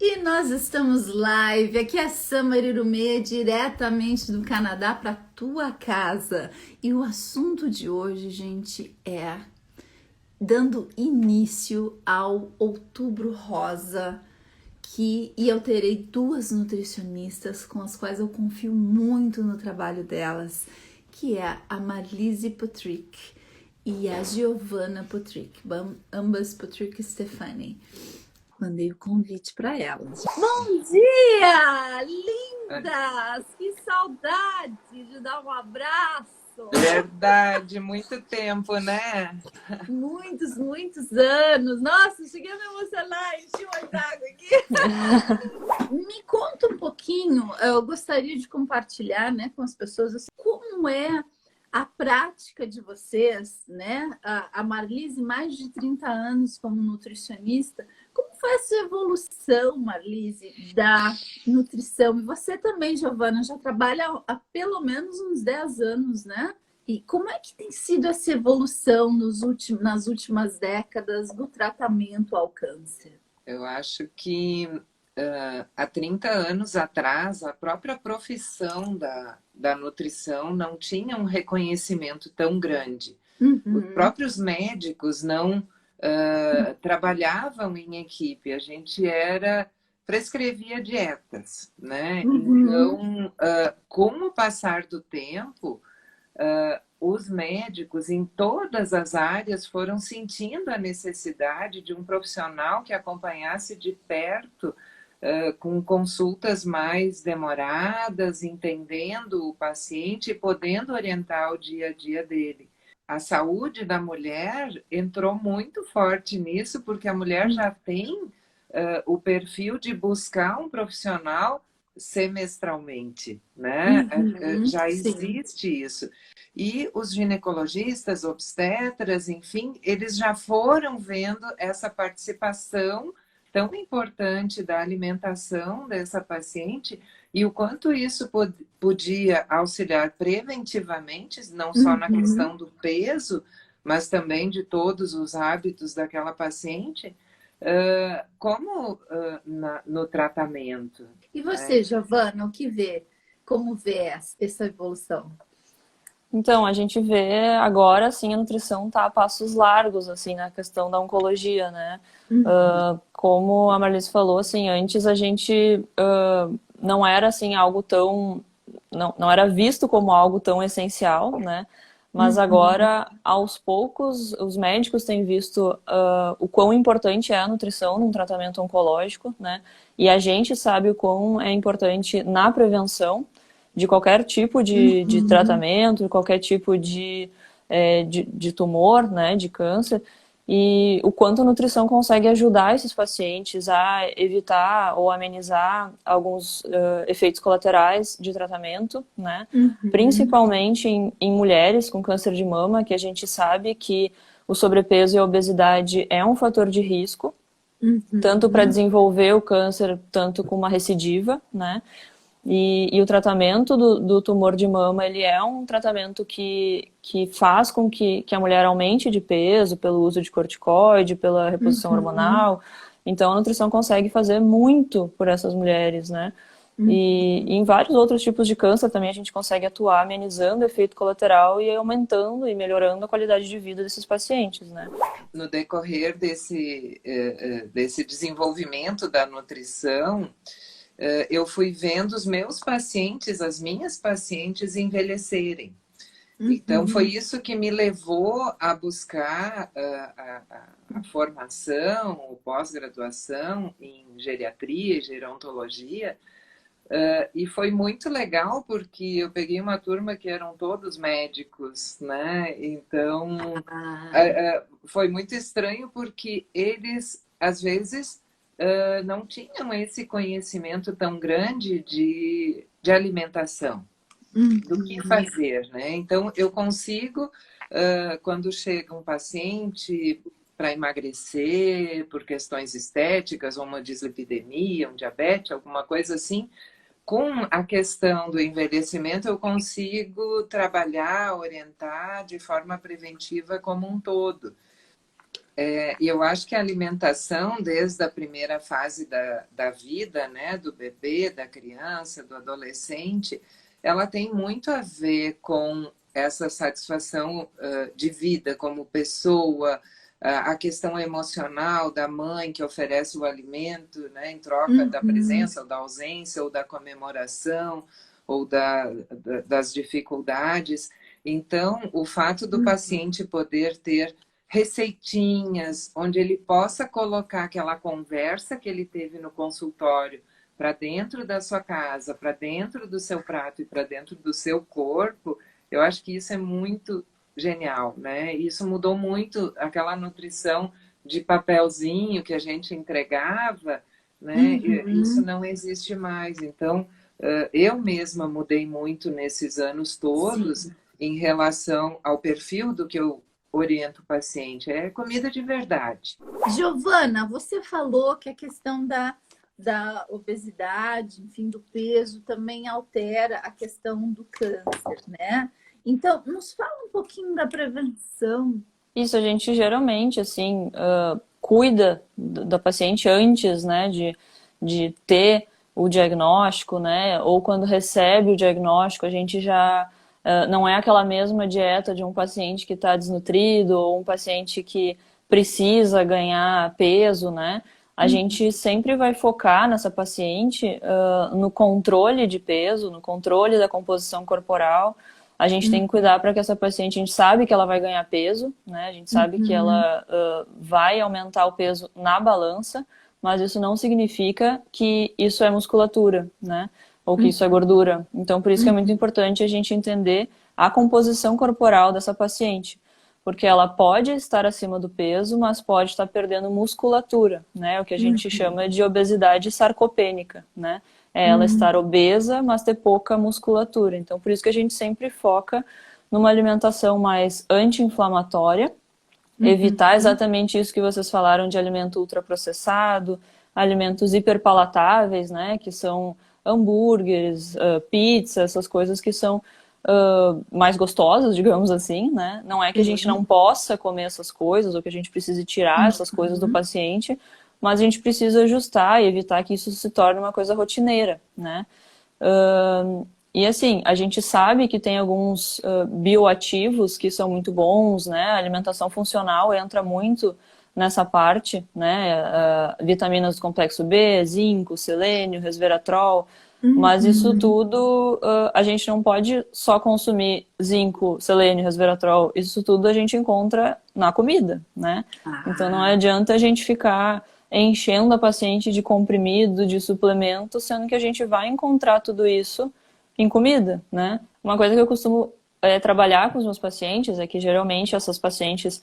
E nós estamos live, aqui é a Samari Rumê, diretamente do Canadá para tua casa. E o assunto de hoje, gente, é dando início ao Outubro Rosa, e eu terei duas nutricionistas com as quais eu confio muito no trabalho delas, que é a Marlise Patrick e a Giovanna Patrick, ambas Patrick Stefani. Mandei o convite para elas. Bom dia, lindas! Que saudade de dar um abraço! Verdade, muito tempo, né? Muitos anos. Nossa, cheguei a me emocionar, enchi uma d'água aqui. Me conta um pouquinho, eu gostaria de compartilhar, né, com as pessoas assim, como é a prática de vocês, né? A Marlise, mais de 30 anos como nutricionista. Como foi essa evolução, Marlise, da nutrição? E você também, Giovana, já trabalha há pelo menos uns 10 anos, né? E como é que tem sido essa evolução nas últimas décadas do tratamento ao câncer? Eu acho que há 30 anos atrás, a própria profissão da nutrição não tinha um reconhecimento tão grande. Os próprios médicos não trabalhavam em equipe, a gente prescrevia dietas, né? Então, com o passar do tempo, os médicos em todas as áreas foram sentindo a necessidade de um profissional que acompanhasse de perto, com consultas mais demoradas, entendendo o paciente e podendo orientar o dia a dia dele. A saúde da mulher entrou muito forte nisso, porque a mulher já tem o perfil de buscar um profissional semestralmente, né? Já existe isso. E os ginecologistas, obstetras, enfim, eles já foram vendo essa participação tão importante da alimentação dessa paciente e o quanto isso podia auxiliar preventivamente, não só na questão do peso, mas também de todos os hábitos daquela paciente, como no tratamento. E você, Giovana, o que vê? Como vê essa evolução? Então, a gente vê agora, assim, a nutrição tá a passos largos, assim, na questão da oncologia, né? Como a Marlise falou, assim, antes a gente não era, assim, algo tão... Não era visto como algo tão essencial, né? Mas agora, aos poucos, os médicos têm visto o quão importante é a nutrição num tratamento oncológico, né? E a gente sabe o quão é importante na prevenção de qualquer tipo de tratamento, de qualquer tipo de tumor, né, de câncer, e o quanto a nutrição consegue ajudar esses pacientes a evitar ou amenizar alguns efeitos colaterais de tratamento, né, principalmente em mulheres com câncer de mama, que a gente sabe que o sobrepeso e a obesidade é um fator de risco, tanto para desenvolver o câncer, tanto com uma recidiva, né. E o tratamento do tumor de mama, ele é um tratamento que faz com que a mulher aumente de peso pelo uso de corticoide, pela reposição hormonal. Então, a nutrição consegue fazer muito por essas mulheres, né? E em vários outros tipos de câncer também a gente consegue atuar amenizando o efeito colateral e aumentando e melhorando a qualidade de vida desses pacientes, né? No decorrer desse desenvolvimento da nutrição, eu fui vendo os meus pacientes, as minhas pacientes envelhecerem. Então, foi isso que me levou a buscar a formação, ou pós-graduação em geriatria e gerontologia. E foi muito legal, porque eu peguei uma turma que eram todos médicos, né? Então, foi muito estranho, porque eles, às vezes, não tinham esse conhecimento tão grande de alimentação, do que fazer, né? Então, eu consigo, quando chega um paciente para emagrecer por questões estéticas, ou uma dislipidemia, um diabetes, alguma coisa assim, com a questão do envelhecimento, eu consigo trabalhar, orientar de forma preventiva como um todo. E eu acho que a alimentação, desde a primeira fase da vida, né, do bebê, da criança, do adolescente, ela tem muito a ver com essa satisfação de vida como pessoa, a questão emocional da mãe que oferece o alimento, né, em troca da presença ou da ausência ou da comemoração ou das dificuldades. Então, o fato do paciente poder ter receitinhas, onde ele possa colocar aquela conversa que ele teve no consultório para dentro da sua casa, para dentro do seu prato e para dentro do seu corpo, eu acho que isso é muito genial, né? Isso mudou muito aquela nutrição de papelzinho que a gente entregava, né? Isso não existe mais. Então, eu mesma mudei muito nesses anos todos em relação ao perfil do que eu oriento o paciente. É comida de verdade. Giovana, você falou que a questão da obesidade, enfim, do peso, também altera a questão do câncer, né? Então, nos fala um pouquinho da prevenção. Isso, a gente geralmente, assim, cuida da paciente antes, né, de ter o diagnóstico, né, ou quando recebe o diagnóstico, a gente já não é aquela mesma dieta de um paciente que está desnutrido ou um paciente que precisa ganhar peso, né? A gente sempre vai focar nessa paciente no controle de peso, no controle da composição corporal. A gente tem que cuidar para que essa paciente, a gente sabe que ela vai ganhar peso, né? A gente sabe que ela vai aumentar o peso na balança, mas isso não significa que isso é musculatura, né? Ou que isso é gordura. Então, por isso que é muito importante a gente entender a composição corporal dessa paciente. Porque ela pode estar acima do peso, mas pode estar perdendo musculatura, né? O que a gente chama de obesidade sarcopênica, né? É ela estar obesa, mas ter pouca musculatura. Então, por isso que a gente sempre foca numa alimentação mais anti-inflamatória, evitar exatamente isso que vocês falaram de alimento ultraprocessado, alimentos hiperpalatáveis, né? Que são hambúrgueres, pizza, essas coisas que são mais gostosas, digamos assim, né? Não é que a gente não possa comer essas coisas ou que a gente precise tirar essas coisas do paciente, mas a gente precisa ajustar e evitar que isso se torne uma coisa rotineira, né? E assim, a gente sabe que tem alguns bioativos que são muito bons, né? A alimentação funcional entra muito nessa parte, né? Vitaminas do complexo B, zinco, selênio, resveratrol, mas isso tudo a gente não pode só consumir zinco, selênio, resveratrol, isso tudo a gente encontra na comida, né? Então não adianta a gente ficar enchendo a paciente de comprimido, de suplemento, sendo que a gente vai encontrar tudo isso em comida, né? Uma coisa que eu costumo trabalhar com os meus pacientes é que geralmente essas pacientes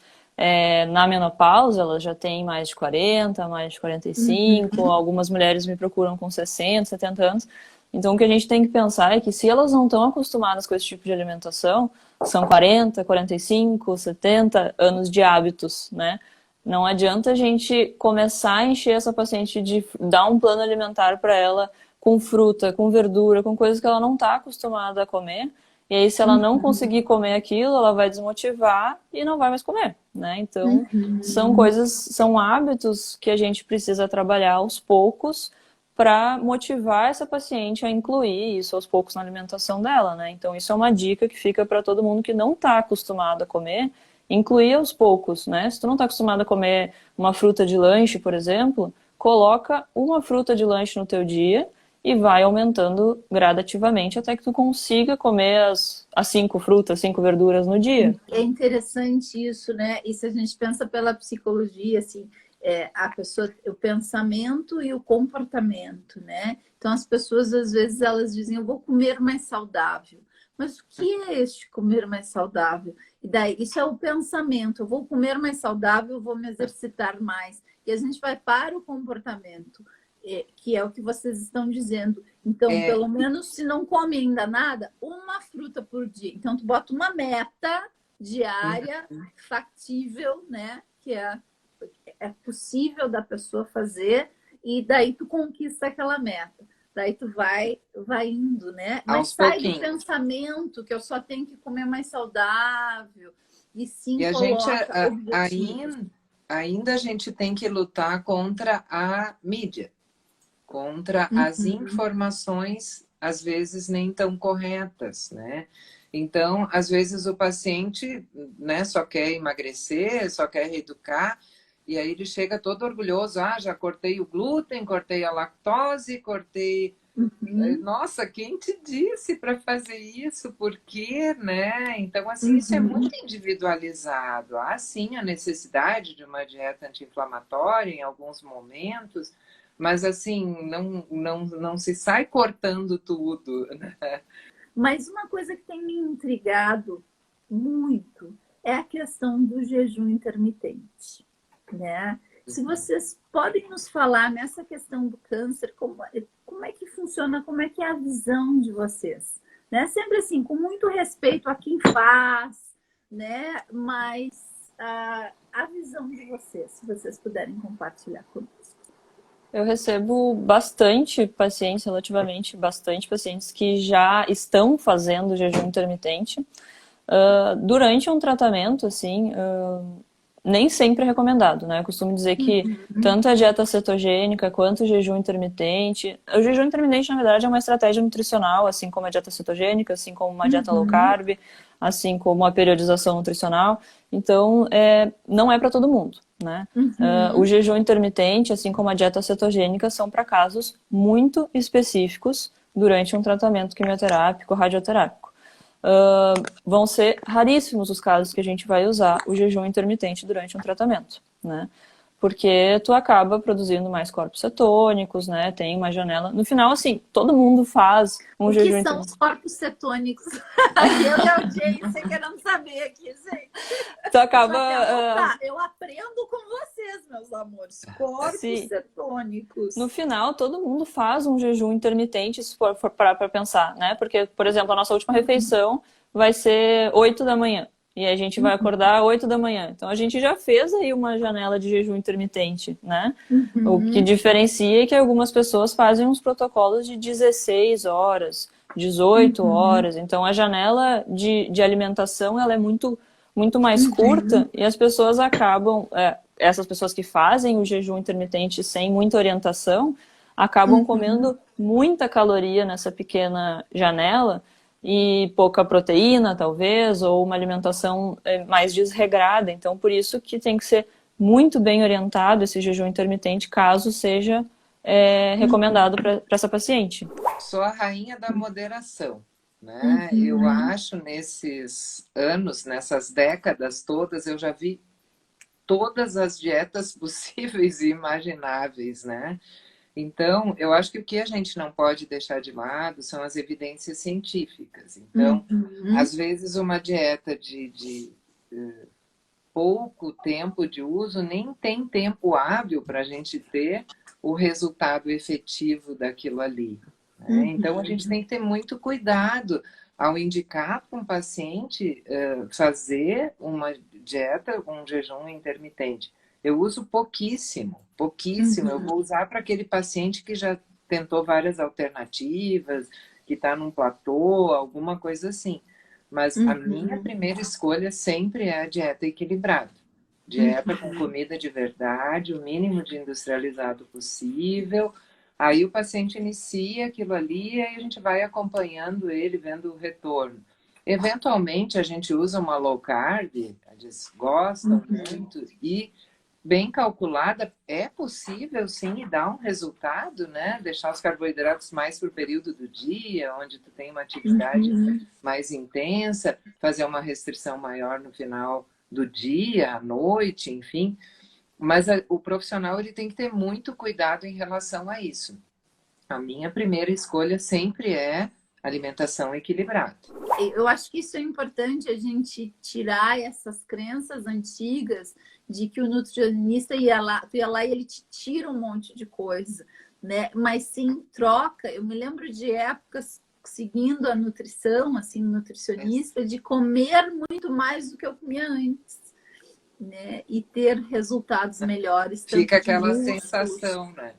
na menopausa, elas já têm mais de 40, mais de 45, algumas mulheres me procuram com 60, 70 anos. Então o que a gente tem que pensar é que se elas não estão acostumadas com esse tipo de alimentação, são 40, 45, 70 anos de hábitos, né? Não adianta a gente começar a encher essa paciente de dar um plano alimentar para ela com fruta, com verdura, com coisas que ela não está acostumada a comer. E aí, se ela não conseguir comer aquilo, ela vai desmotivar e não vai mais comer, né? Então, são coisas, são hábitos que a gente precisa trabalhar aos poucos para motivar essa paciente a incluir isso aos poucos na alimentação dela, né? Então, isso é uma dica que fica para todo mundo que não está acostumado a comer, incluir aos poucos, né? Se tu não está acostumado a comer uma fruta de lanche, por exemplo, coloca uma fruta de lanche no teu dia e vai aumentando gradativamente até que tu consiga comer as 5 frutas, 5 verduras no dia. É interessante isso, né? E se a gente pensa pela psicologia, assim, a pessoa, o pensamento e o comportamento, né? Então as pessoas às vezes elas dizem eu vou comer mais saudável. Mas o que é este comer mais saudável? E daí, isso é o pensamento. Eu vou comer mais saudável, eu vou me exercitar mais. E a gente vai para o comportamento, que é o que vocês estão dizendo. Então, pelo menos, se não come ainda nada, uma fruta por dia. Então, tu bota uma meta diária, factível, né? Que é possível da pessoa fazer. E daí tu conquista aquela meta. Daí tu vai indo, né? Mas sai do pensamento que eu só tenho que comer mais saudável. E sim, e a gente ainda a gente tem que lutar contra a mídia, contra as informações, às vezes, nem tão corretas, né? Então, às vezes o paciente, né, só quer emagrecer, só quer reeducar, e aí ele chega todo orgulhoso, já cortei o glúten, cortei a lactose, cortei... Nossa, quem te disse para fazer isso? Por quê, né? Então, assim, isso é muito individualizado. Há, sim, a necessidade de uma dieta anti-inflamatória em alguns momentos, mas, assim, não se sai cortando tudo, né? Mas uma coisa que tem me intrigado muito é a questão do jejum intermitente, né? Se vocês podem nos falar nessa questão do câncer, como é que funciona, como é que é a visão de vocês? Né? Sempre assim, com muito respeito a quem faz, né? Mas a visão de vocês, se vocês puderem compartilhar conosco. Eu recebo bastante pacientes, relativamente bastante pacientes que já estão fazendo jejum intermitente. Durante um tratamento, assim, nem sempre é recomendado, né? Eu costumo dizer que tanto a dieta cetogênica quanto o jejum intermitente... O jejum intermitente, na verdade, é uma estratégia nutricional, assim como a dieta cetogênica, assim como uma dieta low carb, assim como a periodização nutricional. Então, não é para todo mundo, né? O jejum intermitente, assim como a dieta cetogênica, são para casos muito específicos durante um tratamento quimioterápico, radioterápico. Vão ser raríssimos os casos que a gente vai usar o jejum intermitente durante um tratamento, né? Porque tu acaba produzindo mais corpos cetônicos, né? Tem uma janela. No final, assim, todo mundo faz um jejum intermitente. O que são os corpos cetônicos? Eu e a audiência queremos saber aqui, gente. Tu acaba... Eu aprendo com vocês, meus amores. Corpos cetônicos. No final, todo mundo faz um jejum intermitente, se for parar para pensar, né? Porque, por exemplo, a nossa última refeição vai ser 8 da manhã. E a gente vai acordar 8 da manhã. Então, a gente já fez aí uma janela de jejum intermitente, né? O que diferencia é que algumas pessoas fazem uns protocolos de 16 horas, 18 horas. Então, a janela de alimentação, ela é muito mais curta e as pessoas acabam... essas pessoas que fazem o jejum intermitente sem muita orientação, acabam comendo muita caloria nessa pequena janela e pouca proteína, talvez, ou uma alimentação mais desregrada. Então, por isso que tem que ser muito bem orientado esse jejum intermitente, caso seja recomendado para essa paciente. Sou a rainha da moderação, né? Eu acho, nesses anos, nessas décadas todas, eu já vi todas as dietas possíveis e imagináveis, né? Então, eu acho que o que a gente não pode deixar de lado são as evidências científicas. Então, às vezes uma dieta de pouco tempo de uso nem tem tempo hábil para a gente ter o resultado efetivo daquilo ali, né? Então, a gente tem que ter muito cuidado ao indicar para um paciente fazer uma dieta, um jejum intermitente. Eu uso pouquíssimo. Eu vou usar para aquele paciente que já tentou várias alternativas, que está num platô, alguma coisa assim. Mas a minha primeira escolha sempre é a dieta equilibrada. Dieta com comida de verdade, o mínimo de industrializado possível. Aí o paciente inicia aquilo ali e aí a gente vai acompanhando ele, vendo o retorno. Eventualmente a gente usa uma low carb, eles gostam muito, e bem calculada, é possível sim dar um resultado, né? Deixar os carboidratos mais para o período do dia, onde tu tem uma atividade mais intensa, fazer uma restrição maior no final do dia, à noite, enfim. Mas o profissional ele tem que ter muito cuidado em relação a isso. A minha primeira escolha sempre é alimentação equilibrada. Eu acho que isso é importante, a gente tirar essas crenças antigas de que o nutricionista ia lá e ele te tira um monte de coisa, né? Mas sim troca. Eu me lembro de épocas seguindo a nutrição, assim, nutricionista, de comer muito mais do que eu comia antes, né? E ter resultados melhores. Fica aquela sensação, né?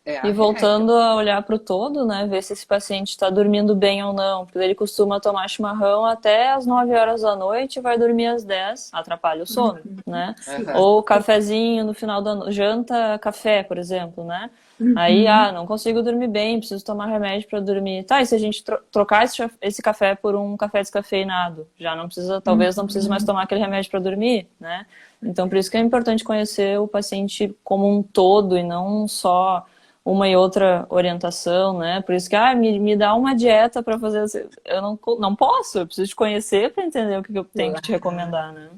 É a E regra. voltando a olhar para o todo, né, ver se esse paciente está dormindo bem ou não, porque ele costuma tomar chimarrão até às 9 horas da noite e vai dormir às 10, atrapalha o sono, né? Sim. Aham. Ou cafezinho no final da janta, café, por exemplo, né? Aí, não consigo dormir bem, preciso tomar remédio para dormir. Tá, e se a gente trocar esse café por um café descafeinado? Já não precisa, talvez não precise mais tomar aquele remédio para dormir, né? Então, por isso que é importante conhecer o paciente como um todo e não só uma e outra orientação, né? Por isso que, me dá uma dieta para fazer. Eu não posso, eu preciso te conhecer para entender o que eu tenho que te recomendar, né?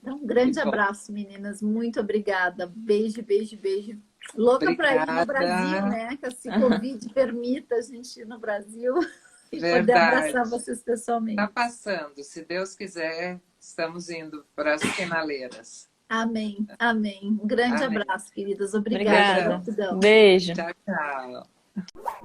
Então, um grande Muito bom. abraço, meninas. Muito obrigada. Beijo, beijo, beijo. Louca para ir no Brasil, Obrigada. né? Que esse Covid permita a gente ir no Brasil e poder Verdade. abraçar vocês pessoalmente. Tá passando, se Deus quiser, estamos indo para as finaleiras. Amém, amém. Um grande Amém. abraço, queridas. Obrigada. Obrigada. Gratidão. Beijo. Tchau, tchau.